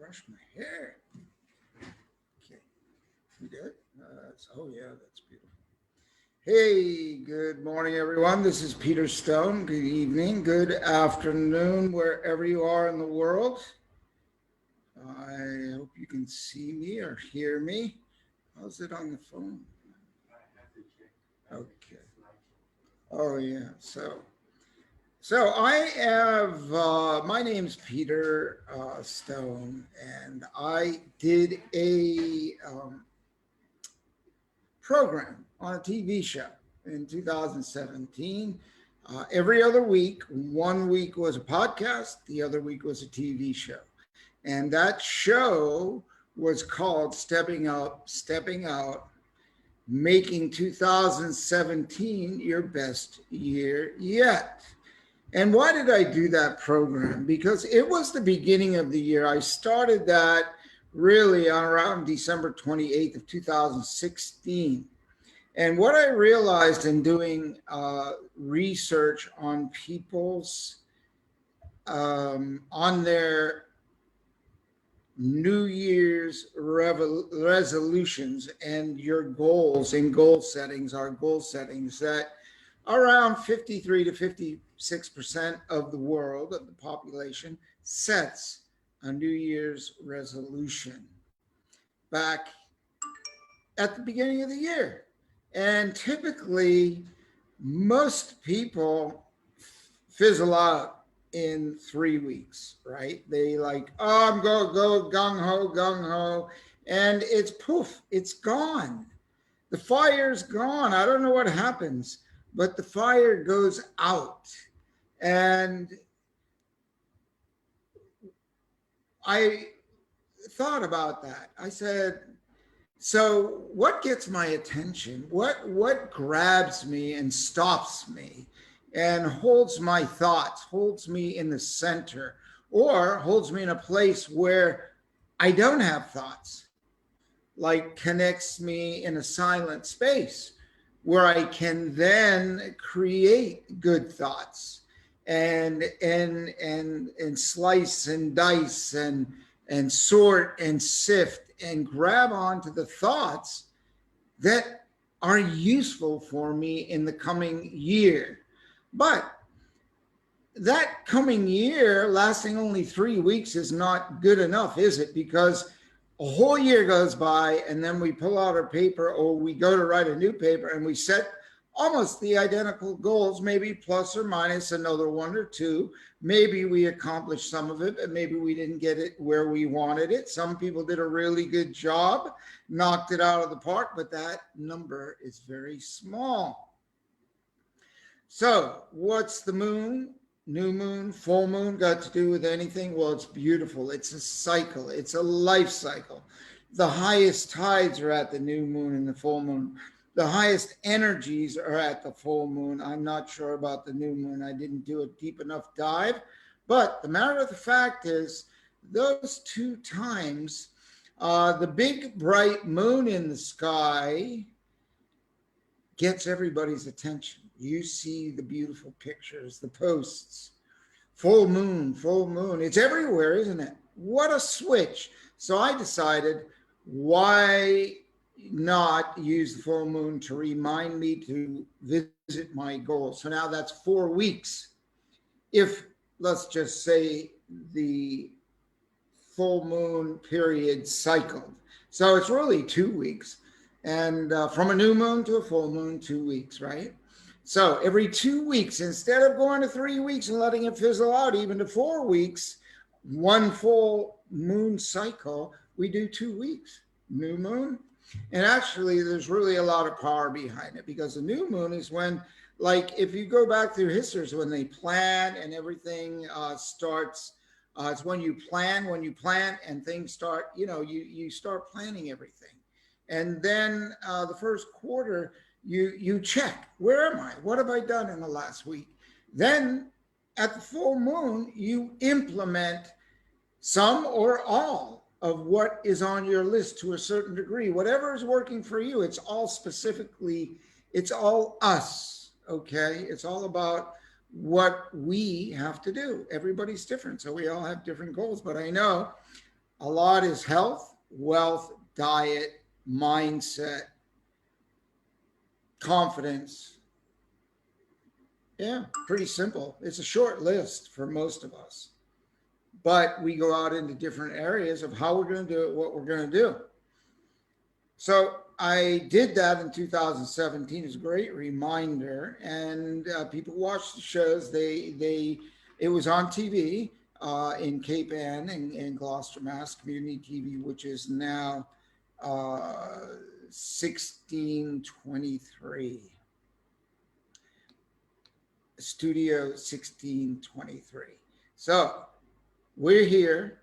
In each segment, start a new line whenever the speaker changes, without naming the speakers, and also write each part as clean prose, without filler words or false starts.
brush my hair. Okay, you good? Oh yeah, that's beautiful. Hey, good morning, everyone. This is Peter Stone. Good evening, good afternoon, wherever you are in the world. I hope you can see me or hear me. How's it on the phone? Okay. Oh yeah. So I have, my name's Peter Stone, and I did a program on a TV show in 2017. Every other week, 1 week was a podcast, the other week was a TV show. And that show was called Stepping Up, Stepping Out, Making 2017 Your Best Year Yet. And why did I do that program? Because it was the beginning of the year. I started that really on around December 28th of 2016. And what I realized in doing research on people's, on their New Year's resolutions and your goals and goal settings, our goal settings, that around 53 to 56% of the world, of the population, sets a New Year's resolution back at the beginning of the year. And typically, most people fizzle out in 3 weeks, right? They like, oh, I'm going to go gung ho, and it's poof, it's gone. The fire's gone. I don't know what happens, but the fire goes out. And I thought about that. I said, so what gets my attention? What grabs me and stops me and holds my thoughts, holds me in the center, or holds me in a place where I don't have thoughts, like connects me in a silent space where I can then create good thoughts and slice and dice and sort and sift and grab onto the thoughts that are useful for me in the coming year. But that coming year lasting only 3 weeks is not good enough, is it? Because a whole year goes by and then we pull out our paper or we go to write a new paper and we set almost the identical goals, maybe plus or minus another one or two. Maybe we accomplished some of it, but maybe we didn't get it where we wanted it. Some people did a really good job, knocked it out of the park, but that number is very small. So what's the moon, new moon, full moon got to do with anything? Well, it's beautiful. It's a cycle. It's a life cycle. The highest tides are at the new moon and the full moon. The highest energies are at the full moon. I'm not sure about the new moon. I didn't do a deep enough dive. But the matter of the fact is, those 2 times, the big bright moon in the sky gets everybody's attention. You see the beautiful pictures, the posts. Full moon, full moon. It's everywhere, isn't it? What a switch. So I decided, why not use the full moon to remind me to visit my goal? So now that's 4 weeks. If, let's just say, the full moon period cycled. So it's really 2 weeks. And from a new moon to a full moon, 2 weeks, right? So every 2 weeks, instead of going to 3 weeks and letting it fizzle out, even to 4 weeks, one full moon cycle, we do 2 weeks. New moon. And actually, there's really a lot of power behind it, because the new moon is when, like, if you go back through history, is when they plan and everything starts. It's when you plan, and things start, you start planning everything. And then the first quarter, you check, where am I? What have I done in the last week? Then at the full moon, you implement some or all of what is on your list to a certain degree. Whatever is working for you, it's all specifically, it's all us, okay? It's all about what we have to do. Everybody's different, so we all have different goals. But I know A lot is health, wealth, diet, mindset, confidence. Yeah, pretty simple. It's a short list for most of us. But we go out into different areas of how we're going to do it, what we're going to do. So I did that in 2017. It's a great reminder, and people watch the shows. It was on TV in Cape Ann and Gloucester, Mass. Community TV, which is now 1623. Studio 1623. So we're here.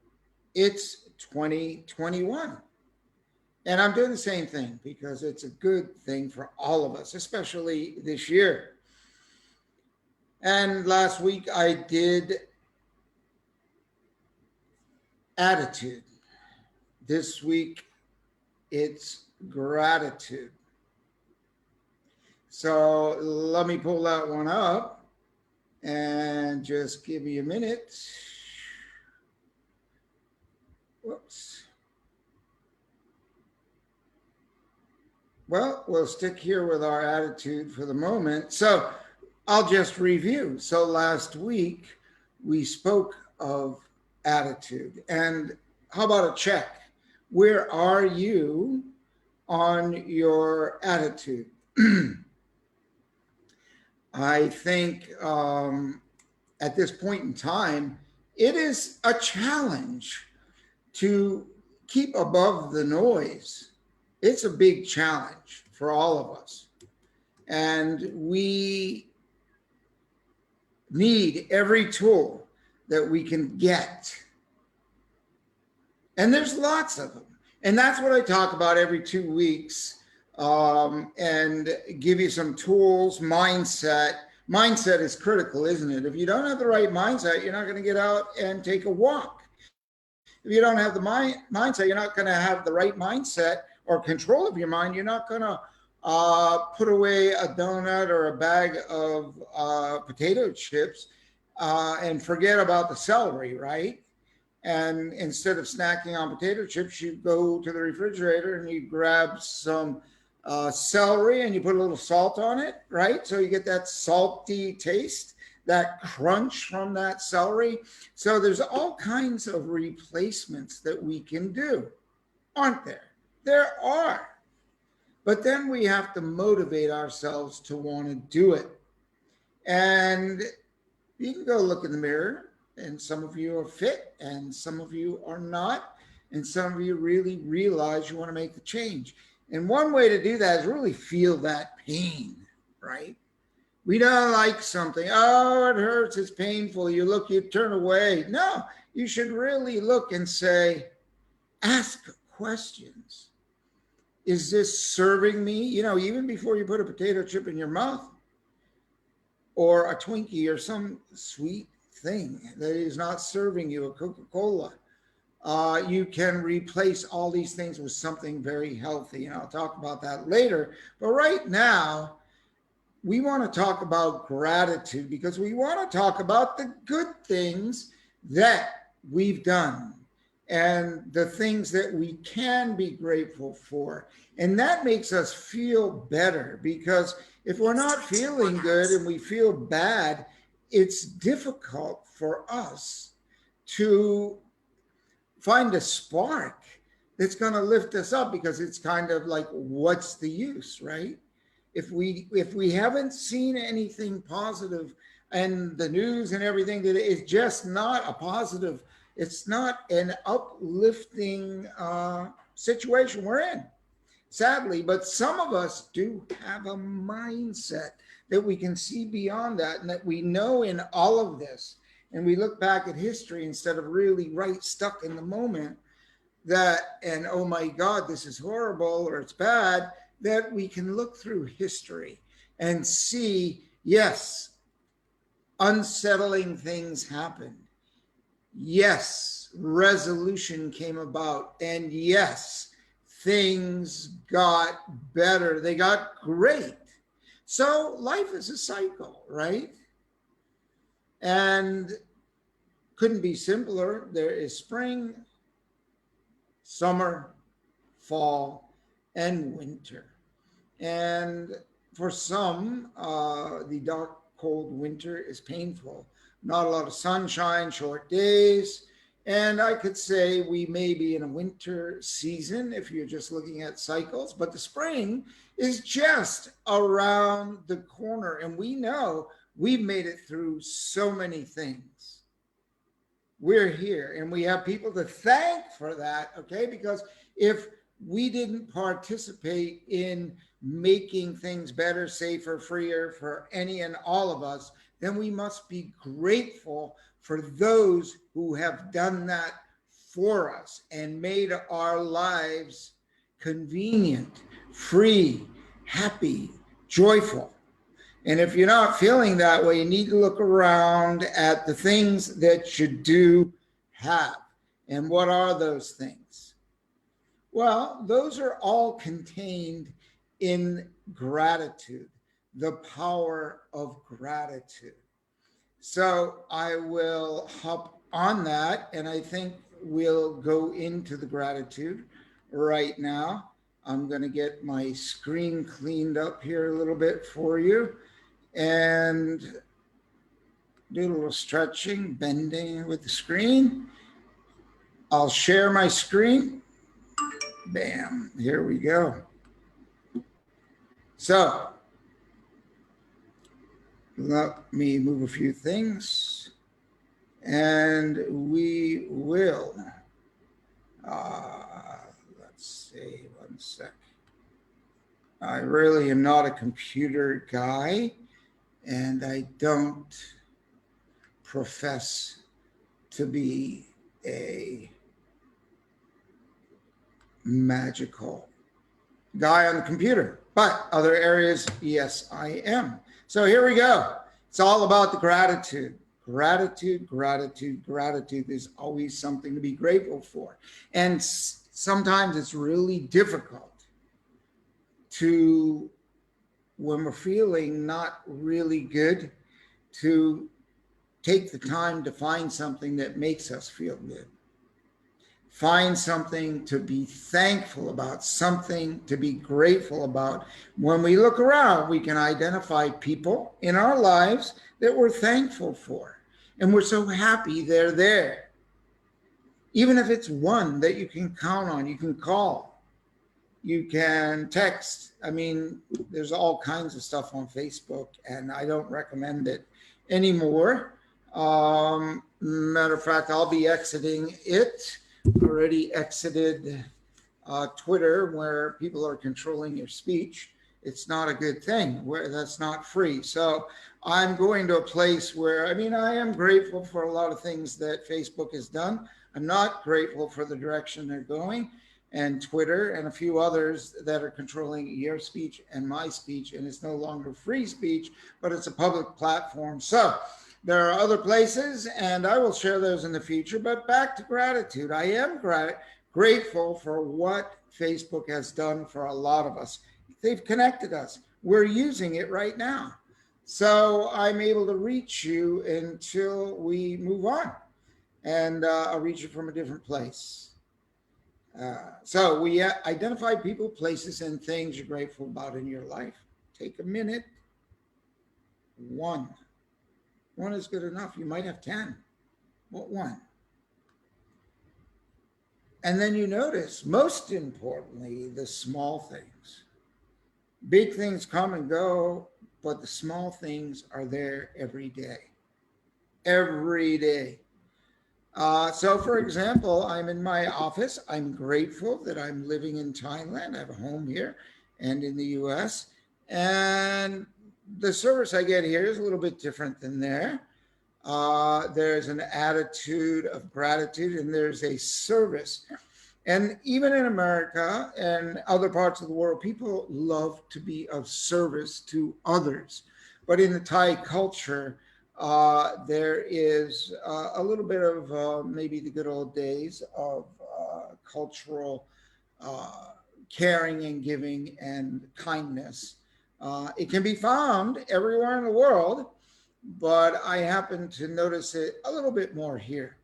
It's 2021. And I'm doing the same thing because it's a good thing for all of us, especially this year. And last week I did attitude. This week it's gratitude. So let me pull that one up and just give me a minute. Whoops. Well, we'll stick here with our attitude for the moment. So I'll just review. So last week we spoke of attitude. And how about a check? Where are you on your attitude? I think at this point in time, it is a challenge to keep above the noise. It's a big challenge for all of us. And we need every tool that we can get. And there's lots of them. And that's what I talk about every 2 weeks, and give you some tools, mindset. Mindset is critical, isn't it? If you don't have the right mindset, you're not going to get out and take a walk. If you don't have the mindset, you're not going to have the right mindset or control of your mind. You're not going to put away a donut or a bag of potato chips and forget about the celery, right? And instead of snacking on potato chips, you go to the refrigerator and you grab some celery and you put a little salt on it, right? So you get that salty taste, that crunch from that celery. So there's all kinds of replacements that we can do, aren't there? There are. But then we have to motivate ourselves to want to do it. And you can go look in the mirror, and some of you are fit and some of you are not. And some of you really realize you want to make the change. And one way to do that is really feel that pain, right? We don't like something. Oh, it hurts. It's painful. You look, you turn away. No, you should really look and say, ask questions. Is this serving me? You know, even before you put a potato chip in your mouth or a Twinkie or some sweet thing that is not serving you, a Coca-Cola, you can replace all these things with something very healthy. And I'll talk about that later. But right now, we want to talk about gratitude because we want to talk about the good things that we've done and the things that we can be grateful for. And that makes us feel better, because if we're not feeling good and we feel bad, it's difficult for us to find a spark that's going to lift us up, because it's kind of like, what's the use, right? If we haven't seen anything positive and the news and everything, that it's just not a positive, it's not an uplifting situation we're in, sadly. But some of us do have a mindset that we can see beyond that, and that we know in all of this, and we look back at history instead of really right stuck in the moment, that, and oh my God, this is horrible or it's bad, that we can look through history and see, yes, unsettling things happened. Yes, resolution came about. And yes, things got better. They got great. So life is a cycle, right? And couldn't be simpler. There is spring, summer, fall, and winter. And for some, the dark, cold winter is painful. Not a lot of sunshine, short days. And I could say we may be in a winter season if you're just looking at cycles, but the spring is just around the corner. And we know we've made it through so many things. We're here and we have people to thank for that, okay? Because if we didn't participate in making things better, safer, freer for any and all of us, then we must be grateful for those who have done that for us and made our lives convenient, free, happy, joyful. And if you're not feeling that way, you need to look around at the things that you do have. And what are those things? Well, those are all contained in gratitude, the power of gratitude. So I will hop on that, and I think we'll go into the gratitude right now. I'm going to get my screen cleaned up here a little bit for you and do a little stretching, bending with the screen. I'll share my screen. Bam, here we go. So let me move a few things and we will, let's see, one sec. I really am not a computer guy and I don't profess to be a magical guy on the computer, but other areas, yes, I am. So here we go. It's all about the gratitude. Gratitude, gratitude, gratitude. There's always something to be grateful for. And sometimes it's really difficult to, when we're feeling not really good, to take the time to find something that makes us feel good. Find something to be thankful about, something to be grateful about. When we look around, we can identify people in our lives that we're thankful for. And we're so happy they're there. Even if it's one that you can count on, you can call, you can text. I mean, there's all kinds of stuff on Facebook, and I don't recommend it anymore. Matter of fact, I'll be exiting it. Already exited Twitter, where people are controlling your speech. It's not a good thing, where that's not free. So I'm going to a place where, I mean, I am grateful for a lot of things that Facebook has done. I'm not grateful for the direction they're going, and Twitter and a few others that are controlling your speech and my speech, and it's no longer free speech, but it's a public platform. So there are other places, and I will share those in the future. But back to gratitude. I am grateful for what Facebook has done for a lot of us. They've connected us. We're using it right now. So I'm able to reach you until we move on. And I'll reach you from a different place. So we identify people, places, and things you're grateful about in your life. Take a minute. One is good enough. You might have 10, but one. And then you notice, most importantly, the small things. Big things come and go, but the small things are there every day. Every day. So for example, I'm in my office. I'm grateful that I'm living in Thailand. I have a home here and in the US. And the service I get here is a little bit different than there. There's an attitude of gratitude and there's a service. And even in America and other parts of the world, people love to be of service to others. But in the Thai culture, there is a little bit of maybe the good old days of cultural caring and giving and kindness. It can be found everywhere in the world, but I happen to notice it a little bit more here.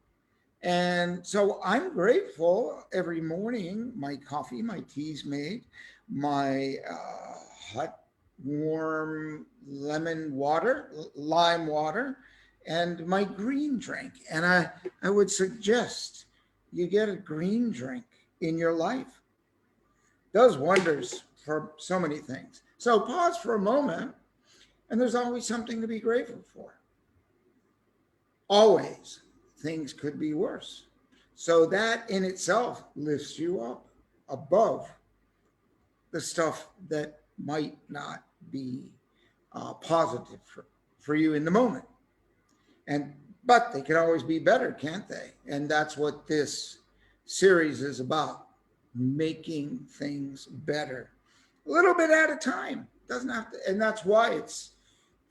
And so I'm grateful every morning. My coffee, my tea's made, my hot, warm lemon water, lime water, and my green drink. And I would suggest you get a green drink in your life. Does wonders for so many things. So pause for a moment, and there's always something to be grateful for. Always. Things could be worse. So that in itself lifts you up above the stuff that might not be positive for you in the moment. And but they can always be better, can't they? And that's what this series is about, making things better. A little bit at a time. Doesn't have to, and that's why it's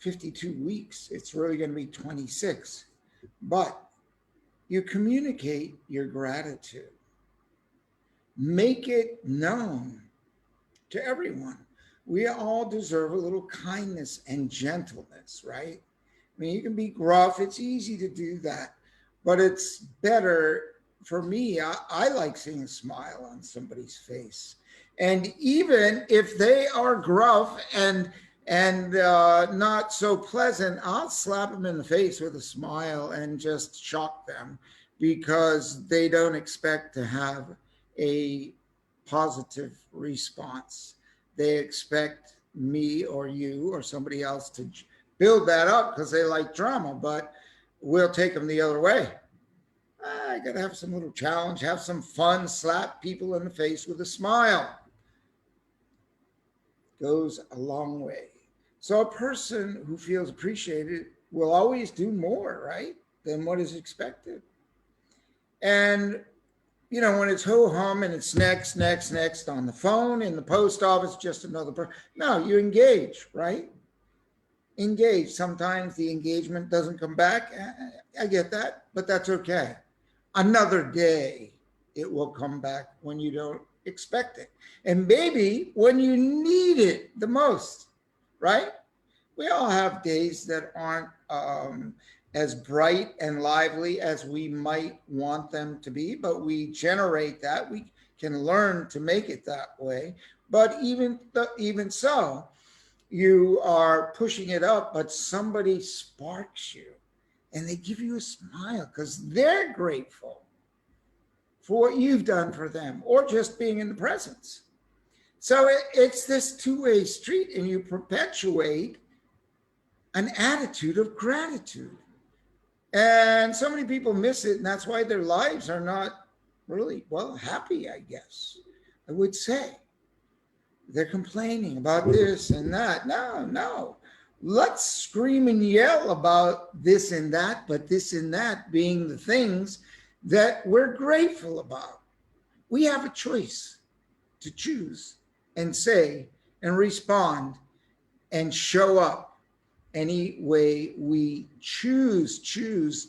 52 weeks. It's really going to be 26. But you communicate your gratitude. Make it known to everyone. We all deserve a little kindness and gentleness, right? I mean, you can be gruff. It's easy to do that. But it's better for me. I like seeing a smile on somebody's face. And even if they are gruff and not so pleasant, I'll slap them in the face with a smile and just shock them because they don't expect to have a positive response. They expect me or you or somebody else to build that up because they like drama, but we'll take them the other way. I got to have some little challenge, have some fun, slap people in the face with a smile. Goes a long way. So a person who feels appreciated will always do more, right, than what is expected. And, you know, when it's ho-hum and it's next on the phone, in the post office, just another person. No, you engage, right? Engage. Sometimes the engagement doesn't come back. I get that, but that's okay. Another day, it will come back when you don't expect it. And maybe when you need it the most, right? We all have days that aren't as bright and lively as we might want them to be, but we generate that. We can learn to make it that way. But even so, you are pushing it up, but somebody sparks you and they give you a smile because they're grateful for what you've done for them or just being in the presence. So it's this two-way street, and you perpetuate an attitude of gratitude. And so many people miss it, and that's why their lives are not really, well, happy, I guess, I would say. They're complaining about this and that. No. Let's scream and yell about this and that, but this and that being the things that we're grateful about. We have a choice to choose and say and respond and show up any way we choose. Choose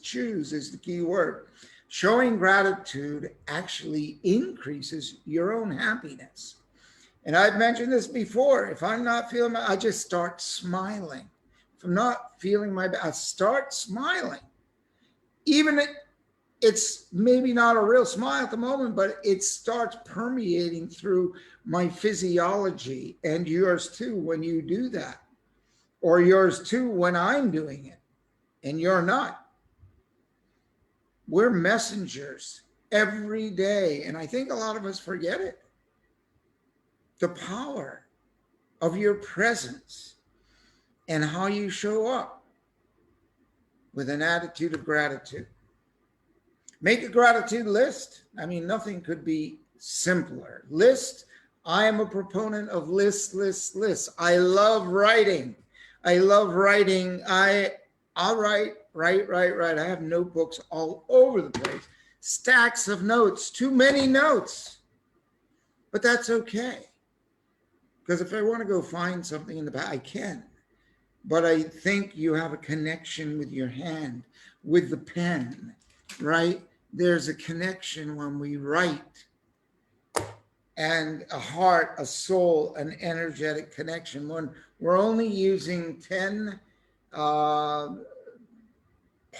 is the key word. Showing gratitude actually increases your own happipiness. And I've mentioned this before. If I'm not feeling I just start smiling. If I'm not feeling my best, I start smiling. Even it's maybe not a real smile at the moment, but it starts permeating through my physiology and yours too when you do that. Or yours too when I'm doing it and you're not. We're messengers every day. And I think a lot of us forget it. The power of your presence and how you show up with an attitude of gratitude. Make a gratitude list. I mean, nothing could be simpler. List. I am a proponent of lists. I love writing. I'll write. I have notebooks all over the place. Stacks of notes, too many notes. But that's okay. Because if I want to go find something in the past, I can. But I think you have a connection with your hand, with the pen, right? There's a connection when we write, and a heart, a soul, an energetic connection. When we're only using 10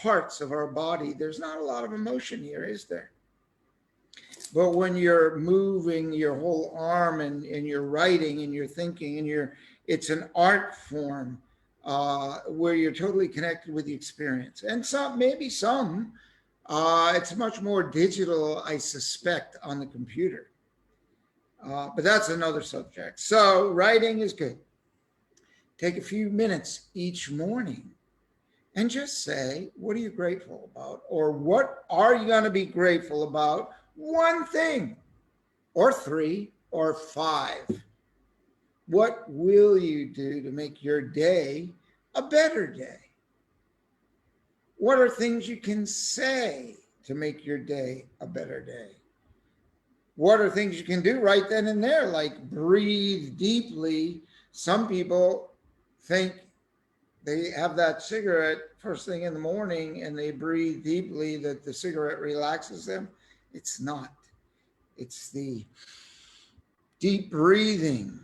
parts of our body, there's not a lot of emotion here, is there? But when you're moving your whole arm and you're writing and you're thinking and it's an art form where you're totally connected with the experience. And maybe some, it's much more digital, I suspect, on the computer. But that's another subject. So writing is good. Take a few minutes each morning and just say, what are you grateful about? Or what are you going to be grateful about? One thing, or 3, or 5. What will you do to make your day a better day? What are things you can say to make your day a better day? What are things you can do right then and there, like breathe deeply? Some people think they have that cigarette first thing in the morning and they breathe deeply, that the cigarette relaxes them. It's not. It's the deep breathing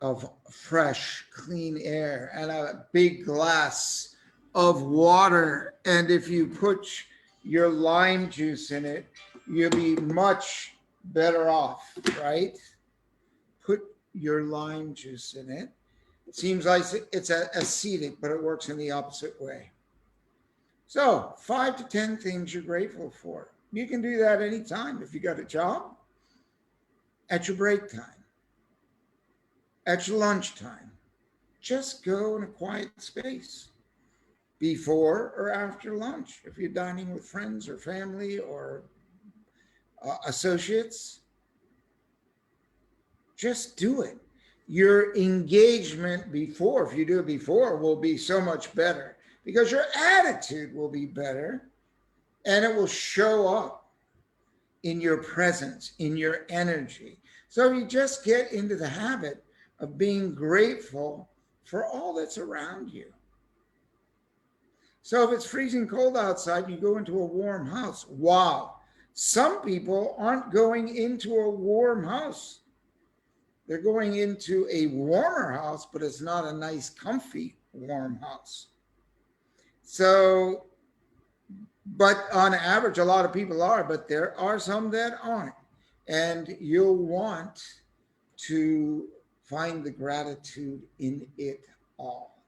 of fresh, clean air and a big glass of water. And if you put your lime juice in it, you'll be much better off, right? Put your lime juice in it. It seems like it's acidic, but it works in the opposite way. So 5 to 10 things you're grateful for. You can do that anytime. If you got a job, at your break time, at your lunchtime, just go in a quiet space before or after lunch. If you're dining with friends or family or associates, just do it. Your engagement before, if you do it before, will be so much better because your attitude will be better and it will show up in your presence, in your energy. So you just get into the habit of being grateful for all that's around you. So if it's freezing cold outside, you go into a warm house. Wow. Some people aren't going into a warm house. They're going into a warmer house, but it's not a nice, comfy, warm house. So, but on average, a lot of people are, but there are some that aren't. And you'll want to find the gratitude in it all.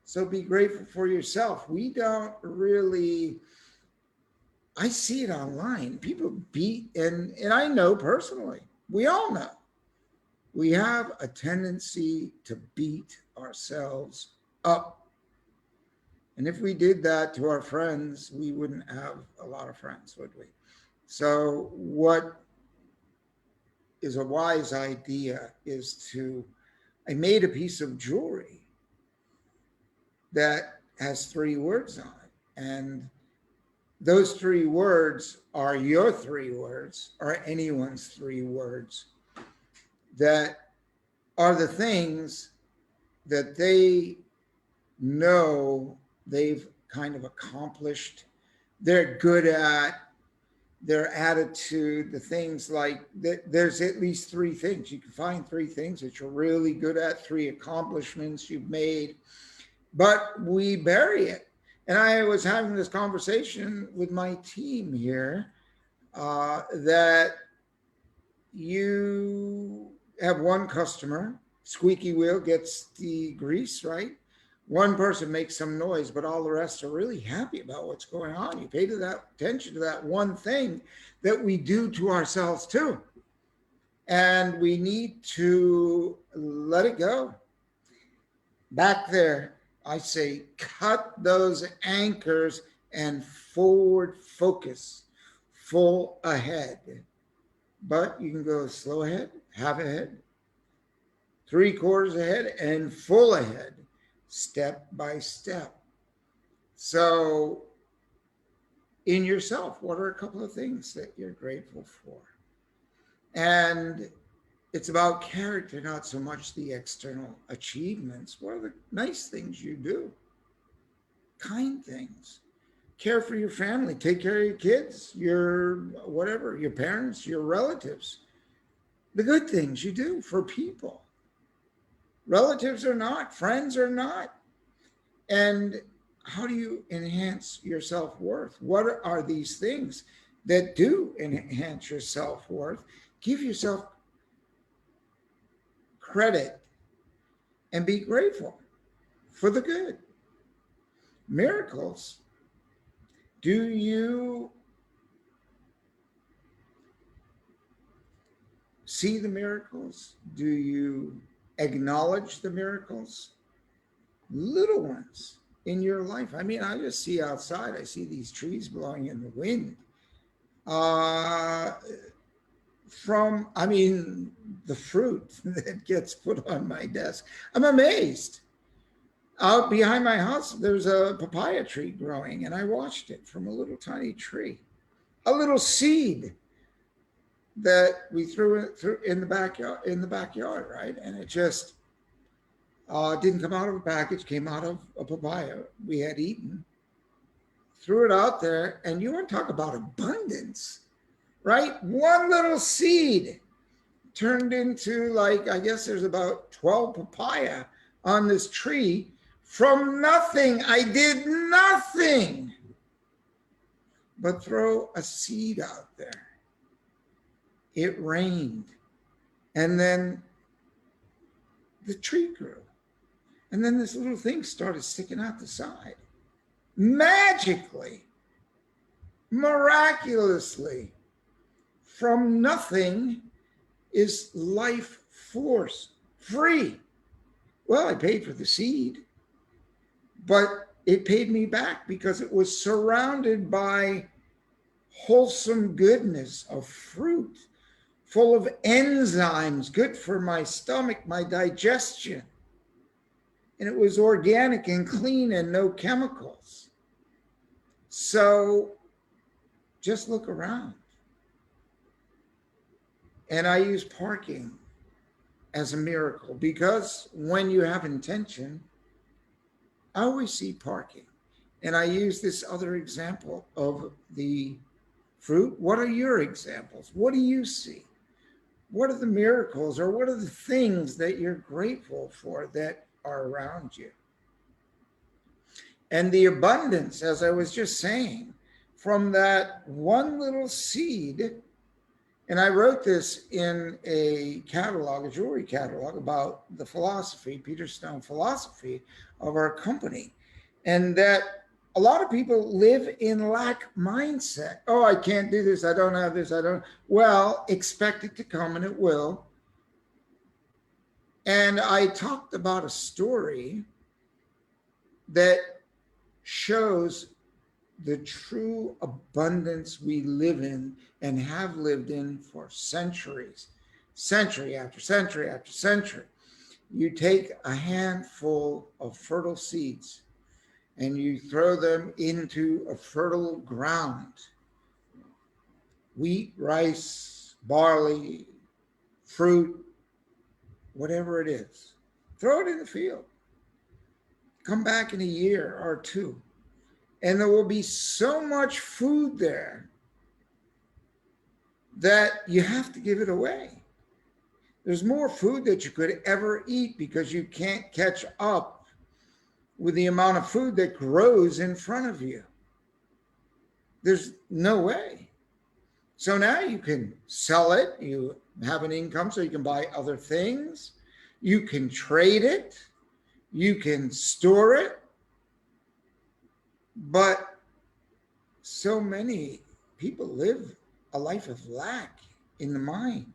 So be grateful for yourself. We don't really, I see it online. People beat, and I know personally, we all know, we have a tendency to beat ourselves up. And if we did that to our friends, we wouldn't have a lot of friends, would we? So what is a wise idea is I made a piece of jewelry that has 3 words on it. And those 3 words are your 3 words or anyone's 3 words that are the things that they know they've kind of accomplished, they're good at, their attitude, the things like there's at least 3 things. You can find 3 things that you're really good at, 3 accomplishments you've made, but we bury it. And I was having this conversation with my team here that you have one customer, squeaky wheel gets the grease, right? One person makes some noise, but all the rest are really happy about what's going on. You pay attention to that one thing that we do to ourselves too. And we need to let it go. Back there, I say, cut those anchors and forward focus, full ahead. But you can go slow ahead, half ahead, 3/4 ahead, and full ahead, step by step. So in yourself, what are a couple of things that you're grateful for? And it's about character, not so much the external achievements. What are the nice things you do? Kind things. Care for your family, take care of your kids, your whatever, your parents, your relatives. The good things you do for people. Relatives or not, friends or not. And how do you enhance your self-worth? What are these things that do enhance your self-worth? Give yourself credit and be grateful for the good. Miracles. Do you see the miracles? Do you acknowledge the miracles? Little ones in your life. I mean, I just see outside, I see these trees blowing in the wind. Uh, the fruit that gets put on my desk. I'm amazed. Out behind my house, there's a papaya tree growing, and I watched it from a little tiny tree, a little seed that we threw in the backyard, right? And it just didn't come out of a package, came out of a papaya we had eaten. Threw it out there, and you want to talk about abundance, right? One little seed turned into, like, I guess there's about 12 papaya on this tree from nothing. I did nothing but throw a seed out there. It rained, and then the tree grew, and then this little thing started sticking out the side. Magically, miraculously, from nothing is life force, free. Well, I paid for the seed, but it paid me back because it was surrounded by wholesome goodness of fruit, full of enzymes, good for my stomach, my digestion. And it was organic and clean and no chemicals. So just look around. And I use parking as a miracle because when you have intention, I always see parking. And I use this other example of the fruit. What are your examples? What do you see? What are the miracles, or what are the things that you're grateful for that are around you? And the abundance, as I was just saying, from that one little seed. And I wrote this in a catalog, a jewelry catalog, about the philosophy, Peter Stone philosophy of our company. And that a lot of people live in lack mindset. Oh, I can't do this. I don't have this. Well, expect it to come, and it will. And I talked about a story that shows the true abundance we live in and have lived in for centuries, century after century after century. You take a handful of fertile seeds and you throw them into a fertile ground. Wheat, rice, barley, fruit, whatever it is. Throw it in the field. Come back in a year or two, and there will be so much food there that you have to give it away. There's more food that you could ever eat because you can't catch up with the amount of food that grows in front of you. There's no way. So now you can sell it. You have an income so you can buy other things. You can trade it. You can store it. But so many people live a life of lack in the mind,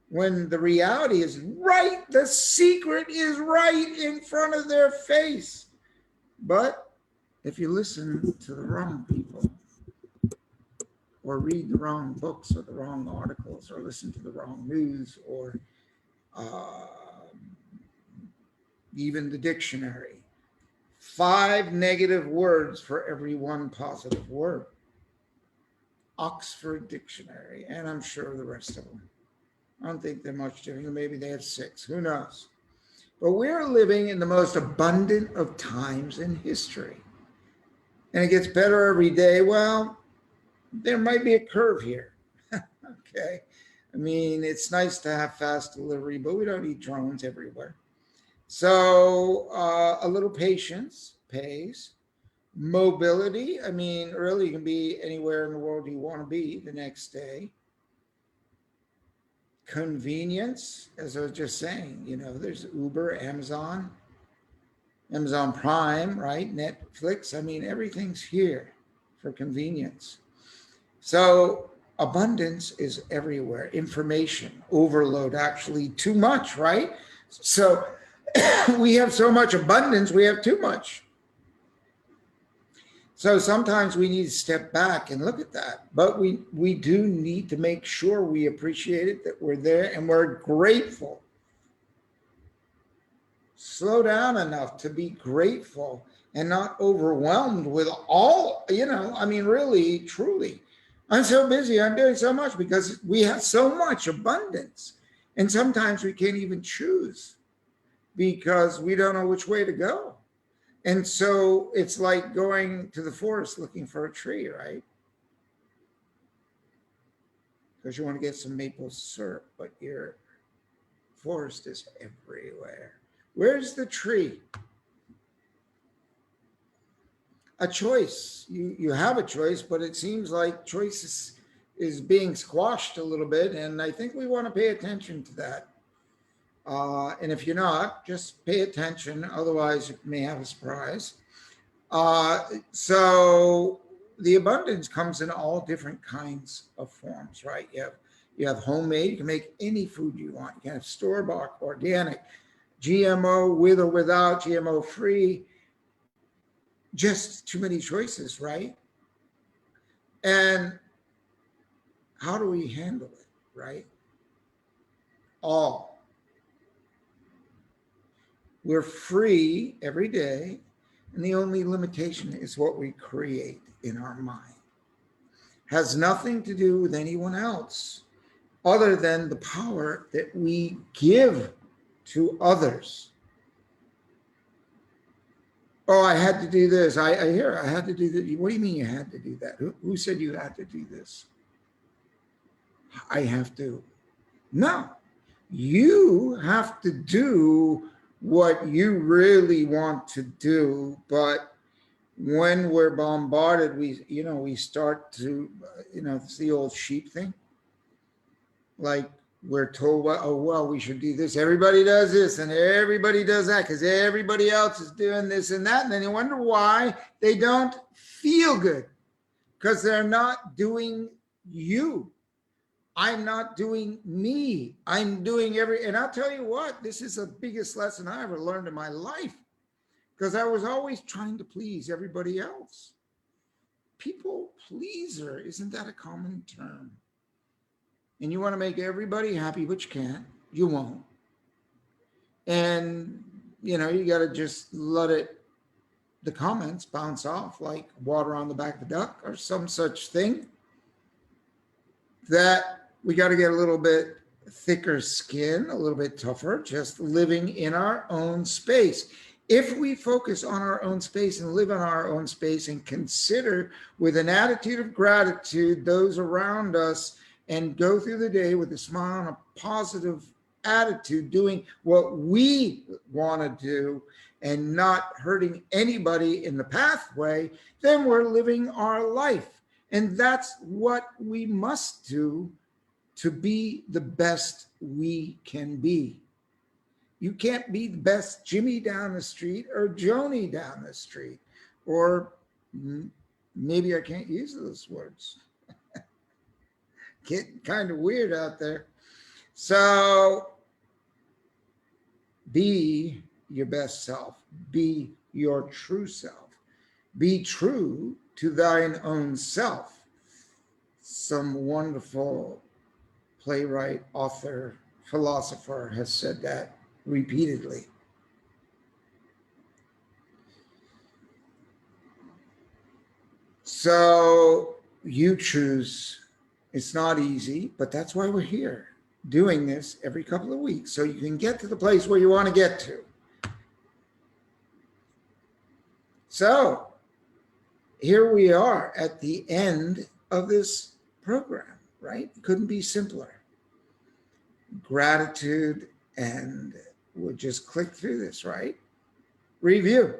when the reality is right, the secret is right in front of their face. But if you listen to the wrong people, or read the wrong books or the wrong articles, or listen to the wrong news, or even the dictionary, 5 negative words for every 1 positive word. Oxford Dictionary, and I'm sure the rest of them. I don't think they're much different. Maybe they have 6. Who knows? But we're living in the most abundant of times in history. And it gets better every day. Well, there might be a curve here. Okay. I mean, it's nice to have fast delivery, but we don't need drones everywhere. So a little patience, pays. Mobility, I mean, really you can be anywhere in the world you want to be the next day. Convenience, as I was just saying, there's Uber, Amazon Prime, right? Netflix. I mean, everything's here for convenience. So abundance is everywhere. Information overload, actually too much, right? So we have so much abundance, we have too much. So sometimes we need to step back and look at that. But we do need to make sure we appreciate it, that we're there and we're grateful. Slow down enough to be grateful and not overwhelmed with all, I mean, really, truly. I'm so busy, I'm doing so much, because we have so much abundance. And sometimes we can't even choose because we don't know which way to go. And so it's like going to the forest looking for a tree, right? Because you want to get some maple syrup, but your forest is everywhere. Where's the tree? A choice. You have a choice, but it seems like choice is being squashed a little bit, and I think we want to pay attention to that. And if you're not, just pay attention. Otherwise, you may have a surprise. So the abundance comes in all different kinds of forms, right? You have homemade. You can make any food you want. You can have store-bought, organic, GMO, with or without, GMO free. Just too many choices, right? And how do we handle it, right? All. We're free every day, and the only limitation is what we create in our mind. Has nothing to do with anyone else other than the power that we give to others. Oh, I had to do this. I hear I had to do that. What do you mean you had to do that? Who said you had to do this? I have to. No, you have to do what you really want to do. But when we're bombarded, we start to, it's the old sheep thing. Like we're told, well, we should do this. Everybody does this and everybody does that because everybody else is doing this and that. And then you wonder why they don't feel good, because they're not doing you. I'm not doing me. I'm doing and I'll tell you what, this is the biggest lesson I ever learned in my life, because I was always trying to please everybody else. People pleaser, isn't that a common term? And you want to make everybody happy, but you can't. You won't. And, you got to just let the comments bounce off like water on the back of a duck or some such thing. That we got to get a little bit thicker skin, a little bit tougher, just living in our own space. If we focus on our own space and live in our own space and consider with an attitude of gratitude those around us, and go through the day with a smile and a positive attitude, doing what we want to do and not hurting anybody in the pathway, then we're living our life. And that's what we must do to be the best we can be. You can't be the best Jimmy down the street or Joni down the street, or maybe I can't use those words. Getting kind of weird out there. So be your best self. Be your true self. Be true to thine own self. Some wonderful playwright, author, philosopher has said that repeatedly. So you choose. It's not easy, but that's why we're here, doing this every couple of weeks, so you can get to the place where you want to get to. So here we are at the end of this program, right? It couldn't be simpler. Gratitude, and we'll just click through this, right? Review.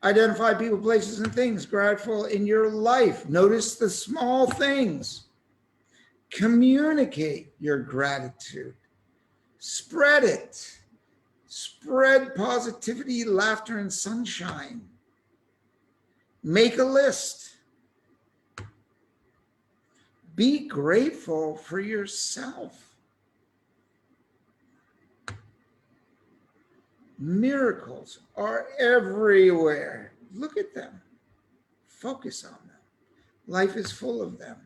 Identify people, places, and things grateful in your life. Notice the small things. Communicate your gratitude. Spread it. Spread positivity, laughter, and sunshine. Make a list. Be grateful for yourself. Miracles are everywhere. Look at them. Focus on them. Life is full of them.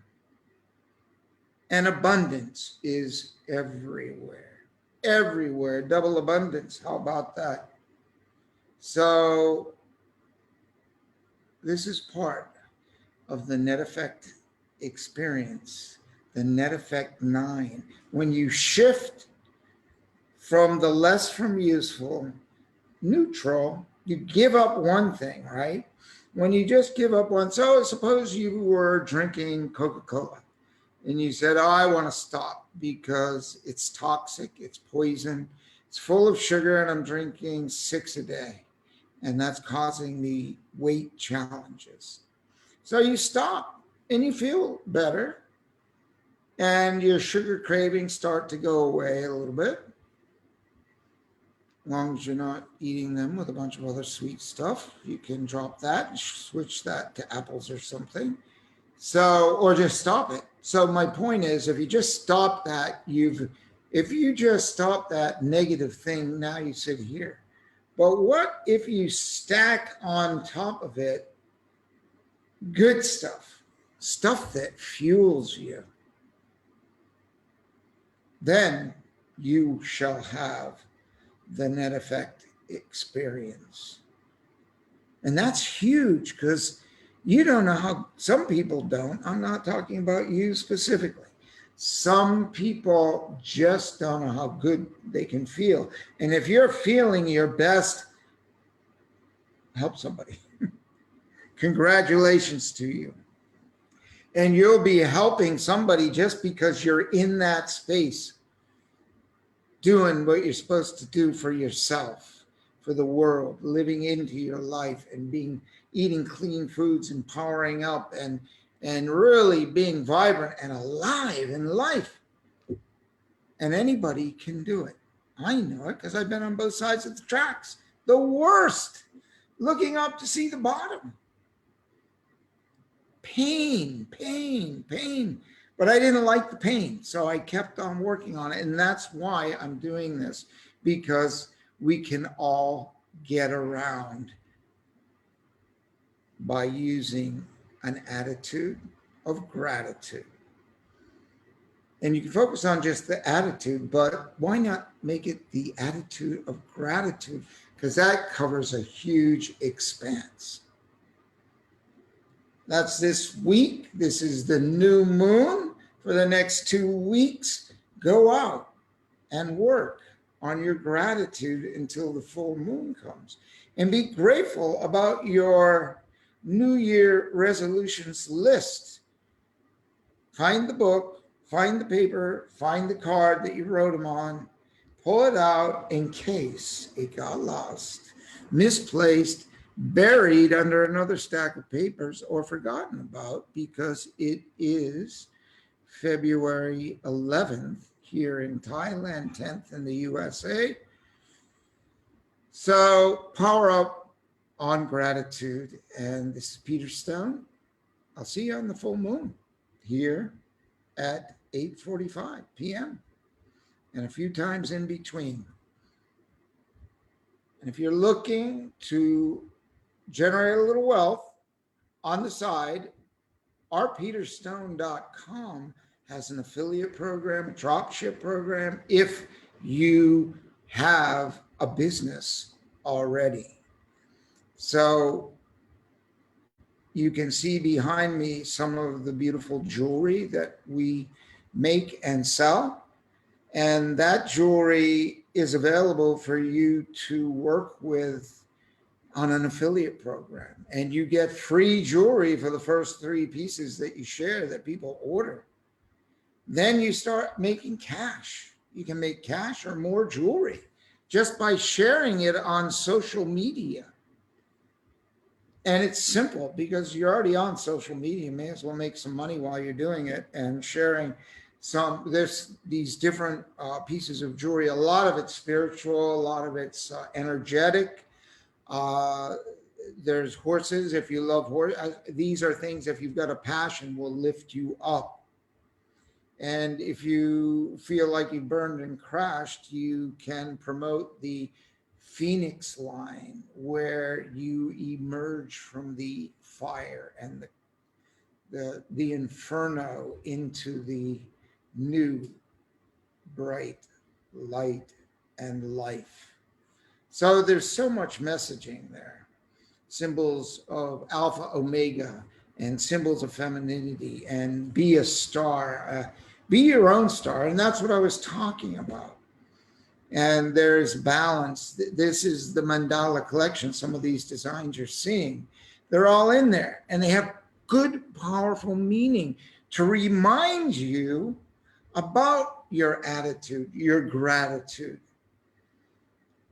And abundance is everywhere. Everywhere. Double abundance. How about that? So this is part of the net effect experience, the net effect 9. When you shift from the less from useful, neutral, you give up one thing, right? When you just give up one, so suppose you were drinking Coca-Cola and you said, oh, I want to stop because it's toxic, it's poison, it's full of sugar, and I'm drinking 6 a day. And that's causing me weight challenges. So you stop and you feel better, and your sugar cravings start to go away a little bit, as long as you're not eating them with a bunch of other sweet stuff. You can drop that and switch that to apples or something. So, or just stop it. So my point is, if you just stop that, if you just stop that negative thing, now you sit here. But what if you stack on top of it good stuff, stuff that fuels you? Then you shall have the net effect experience. And that's huge, because you don't know how, some people don't. I'm not talking about you specifically. Some people just don't know how good they can feel. And if you're feeling your best, help somebody. Congratulations to you. And you'll be helping somebody just because you're in that space, doing what you're supposed to do for yourself, for the world, living into your life, and eating clean foods and powering up and really being vibrant and alive in life. And anybody can do it. I know it because I've been on both sides of the tracks. The worst, looking up to see the bottom. Pain, pain, pain. But I didn't like the pain, so I kept on working on it. And that's why I'm doing this, because we can all get around by using an attitude of gratitude. And you can focus on just the attitude, but why not make it the attitude of gratitude? Because that covers a huge expanse. That's this week. This is the new moon. For the next 2 weeks, go out and work on your gratitude until the full moon comes. And be grateful about your New Year resolutions list. Find the book, find the paper, find the card that you wrote them on, pull it out in case it got lost, misplaced, buried under another stack of papers, or forgotten about, because it is February 11th here in Thailand, 10th in the USA. So power up on gratitude. And this is Peter Stone. I'll see you on the full moon here at 8:45 p.m. and a few times in between. And if you're looking to generate a little wealth on the side, rpeterstone.com has an affiliate program, a dropship program, if you have a business already. So you can see behind me some of the beautiful jewelry that we make and sell. And that jewelry is available for you to work with on an affiliate program. And you get free jewelry for the first 3 pieces that you share, that people order. Then you start making cash. You can make cash or more jewelry just by sharing it on social media. And it's simple because you're already on social media. You may as well make some money while you're doing it and sharing there's these different pieces of jewelry. A lot of it's spiritual, a lot of it's energetic. Uh, there's horses. If you love horses, these are things, if you've got a passion, will lift you up. And if you feel like you burned and crashed, you can promote the Phoenix line, where you emerge from the fire and the inferno into the new bright light and life. So there's so much messaging there. Symbols of alpha, omega, and symbols of femininity, and be a star, be your own star. And that's what I was talking about. And there's balance. This is the mandala collection. Some of these designs you're seeing, they're all in there, and they have good, powerful meaning to remind you about your attitude, your gratitude.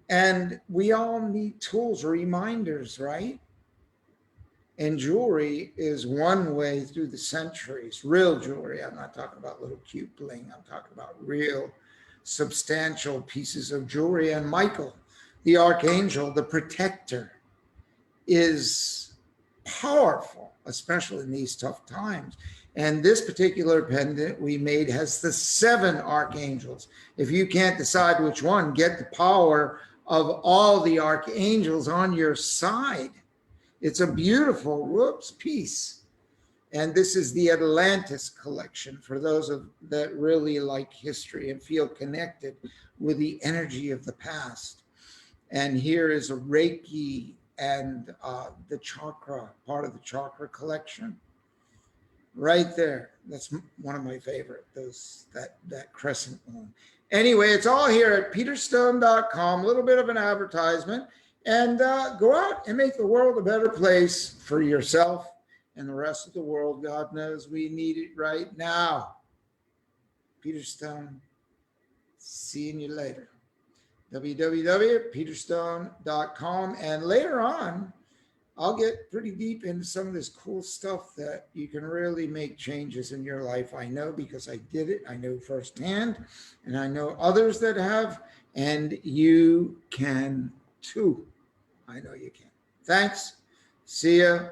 And we all need tools, reminders, right? And jewelry is one way through the centuries. Real jewelry. I'm not talking about little cute bling. I'm talking about real, substantial pieces of jewelry. And Michael, the archangel, the protector, is powerful, especially in these tough times. And this particular pendant we made has the 7 archangels. If you can't decide which one, get the power of all the archangels on your side. It's a beautiful, piece. And this is the Atlantis collection for those that really like history and feel connected with the energy of the past. And here is a Reiki and the chakra, part of the chakra collection. Right there. That's one of my favorite, that crescent moon. Anyway, it's all here at peterstone.com, a little bit of an advertisement. And go out and make the world a better place for yourself and the rest of the world. God knows we need it right now. Peter Stone, seeing you later. www.peterstone.com. And later on, I'll get pretty deep into some of this cool stuff that you can really make changes in your life. I know because I did it. I know firsthand, and I know others that have, and you can too. I know you can. Thanks. See ya.